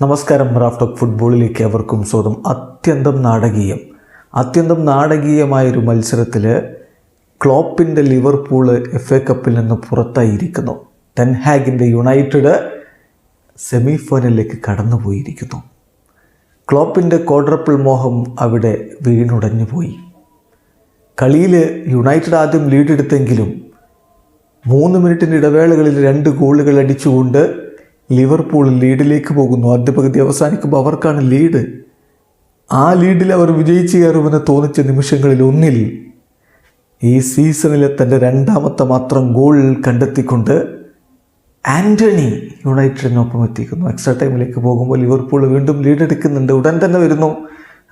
നമസ്കാരം. Raf talk ഫുട്ബോളിലേക്ക് അവർക്കും സ്വാഗതം. അത്യന്തം നാടകീയമായൊരു മത്സരത്തിൽ ക്ലോപ്പിൻ്റെ ലിവർപൂൾ FA കപ്പിൽ നിന്ന് പുറത്തായിരിക്കുന്നു. ടെൻ ഹാഗിൻ്റെ യുണൈറ്റഡ് സെമി ഫൈനലിലേക്ക് കടന്നുപോയിരിക്കുന്നു. ക്ലോപ്പിൻ്റെ ക്വാഡ്രപ്പിൾ മോഹം അവിടെ വീണുടഞ്ഞു പോയി. കളിയിൽ യുണൈറ്റഡ് ആദ്യം ലീഡെടുത്തെങ്കിലും 3 മിനിറ്റിൻ്റെ ഇടവേളകളിൽ 2 ഗോളുകൾ അടിച്ചുകൊണ്ട് ലിവർപൂൾ ലീഡിലേക്ക് പോകുന്നു. ആദ്യ പകുതി അവസാനിക്കുമ്പോൾ അവർക്കാണ് ലീഡ്. ആ ലീഡിൽ അവർ വിജയിച്ചു കയറുമെന്ന് തോന്നിച്ച നിമിഷങ്ങളിൽ ഒന്നിൽ ഈ സീസണിലെ തൻ്റെ 2ാമത്തെ മാത്രം ഗോൾ കണ്ടെത്തിക്കൊണ്ട് ആൻ്റണി യുണൈറ്റഡിനൊപ്പം എത്തിക്കുന്നു. എക്സ്ട്രാ ടൈമിലേക്ക് പോകുമ്പോൾ ലിവർപൂൾ വീണ്ടും ലീഡെടുക്കുന്നുണ്ട്. ഉടൻ തന്നെ വരുന്നു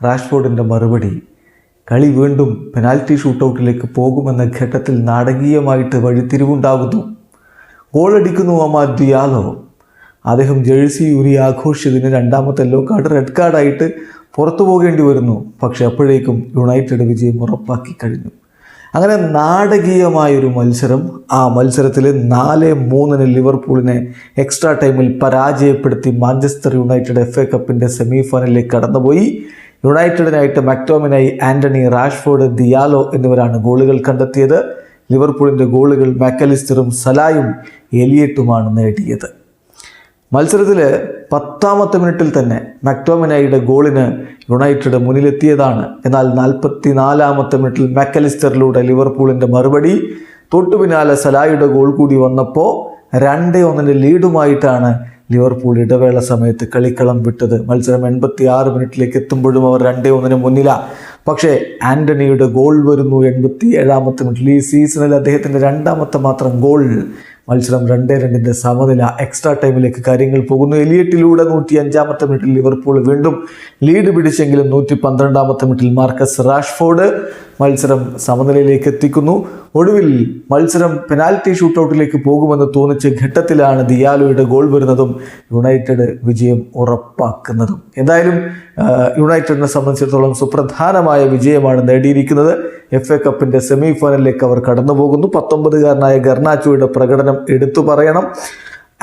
റാഷ്ഫോർഡിൻ്റെ മറുപടി. കളി വീണ്ടും പെനാൽറ്റി ഷൂട്ടൗട്ടിലേക്ക് പോകുമെന്ന ഘട്ടത്തിൽ നാടകീയമായിട്ട് വഴിത്തിരിവുണ്ടാകുന്നു. ഗോളടിക്കുന്നു അമാദ് ഡിയാലോ. അദ്ദേഹം ജേഴ്സി ഊരി ആഘോഷിച്ചതിന് 2ാമത്തെ യെല്ലോ കാർഡ്, റെഡ് കാർഡായിട്ട് പുറത്തു പോകേണ്ടി വരുന്നു. പക്ഷെ അപ്പോഴേക്കും യുണൈറ്റഡ് വിജയം ഉറപ്പാക്കി കഴിഞ്ഞു. അങ്ങനെ നാടകീയമായൊരു മത്സരം. ആ മത്സരത്തിൽ 4-3 ലിവർപൂളിനെ എക്സ്ട്രാ ടൈമിൽ പരാജയപ്പെടുത്തി മാഞ്ചസ്റ്റർ യുണൈറ്റഡ് FA കപ്പിൻ്റെ സെമി ഫൈനലിലേക്ക് കടന്നുപോയി. യുണൈറ്റഡിനായിട്ട് മക്ടോമിനായി, ആൻ്റണി, റാഷ്ഫോർഡ്, ദിയാലോ എന്നിവരാണ് ഗോളുകൾ കണ്ടെത്തിയത്. ലിവർപൂളിൻ്റെ ഗോളുകൾ മാക്കലിസ്റ്ററും സലായും എലിയട്ടുമാണ് നേടിയത്. മത്സരത്തിൽ 10ാമത്തെ മിനിറ്റിൽ തന്നെ മക്ടോമിനായിയുടെ ഗോളിന് യുണൈറ്റഡ് മുന്നിലെത്തിയതാണ്. എന്നാൽ 44ാമത്തെ മിനിറ്റിൽ മാക്കലിസ്റ്ററിലൂടെ ലിവർപൂളിൻ്റെ മറുപടി. തൊട്ടു പിന്നാലെ സലായുടെ ഗോൾ കൂടി വന്നപ്പോൾ 2-1 ലീഡുമായിട്ടാണ് ലിവർപൂൾ ഇടവേള സമയത്ത് കളിക്കളം വിട്ടത്. മത്സരം 86 മിനിറ്റിലേക്ക് എത്തുമ്പോഴും അവർ 2-1 മുന്നിലാണ്. പക്ഷേ ആൻ്റണിയുടെ ഗോൾ വരുന്നു 87ാമത്തെ മിനിറ്റിൽ. ഈ സീസണിൽ അദ്ദേഹത്തിൻ്റെ 2ാമത്തെ മാത്രം ഗോൾ. മത്സരം 2-2 സമനില. എക്സ്ട്രാ ടൈമിലേക്ക് കാര്യങ്ങൾ പോകുന്നു. എലിയറ്റിലൂടെ 105ാമത്തെ മിനിറ്റിൽ ലിവർപൂൾ വീണ്ടും ലീഡ് പിടിച്ചെങ്കിലും 112ാമത്തെ മിനിറ്റിൽ മാർക്കസ് റാഷ്ഫോർഡ് മത്സരം സമനിലയിലേക്ക് എത്തിക്കുന്നു. ഒടുവിൽ മത്സരം പെനാൽറ്റി ഷൂട്ടൗട്ടിലേക്ക് പോകുമെന്ന് തോന്നിച്ച ഘട്ടത്തിലാണ് ദിയാലോയുടെ ഗോൾ വരുന്നതും യുണൈറ്റഡ് വിജയം ഉറപ്പാക്കുന്നതും. എന്തായാലും യുണൈറ്റഡിനെ സംബന്ധിച്ചിടത്തോളം സുപ്രധാനമായ വിജയമാണ് നേടിയിരിക്കുന്നത്. FA കപ്പിൻ്റെ സെമി ഫൈനലിലേക്ക് അവർ കടന്നു പോകുന്നു. 19-കാരനായ ഗർനാച്ചോയുടെ പ്രകടനം എടുത്തു പറയണം.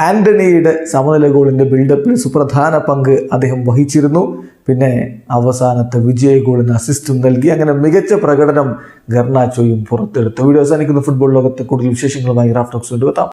ആൻ്റണിയുടെ സമനില ഗോളിൻ്റെ ബിൽഡപ്പിൽ സുപ്രധാന പങ്ക് അദ്ദേഹം വഹിച്ചിരുന്നു. പിന്നെ അവസാനത്തെ വിജയ ഗോളിന് അസിസ്റ്റും നൽകി. അങ്ങനെ മികച്ച പ്രകടനം ഗർനാച്ചോയും പുറത്തെടുത്തു. വീഡിയോ അവസാനിക്കുന്ന ഫുട്ബോൾ ലോകത്തെ കൂടുതൽ വിശേഷങ്ങളുമായി റാഫ് ടോക്സ് കൊണ്ടുവെത്താം.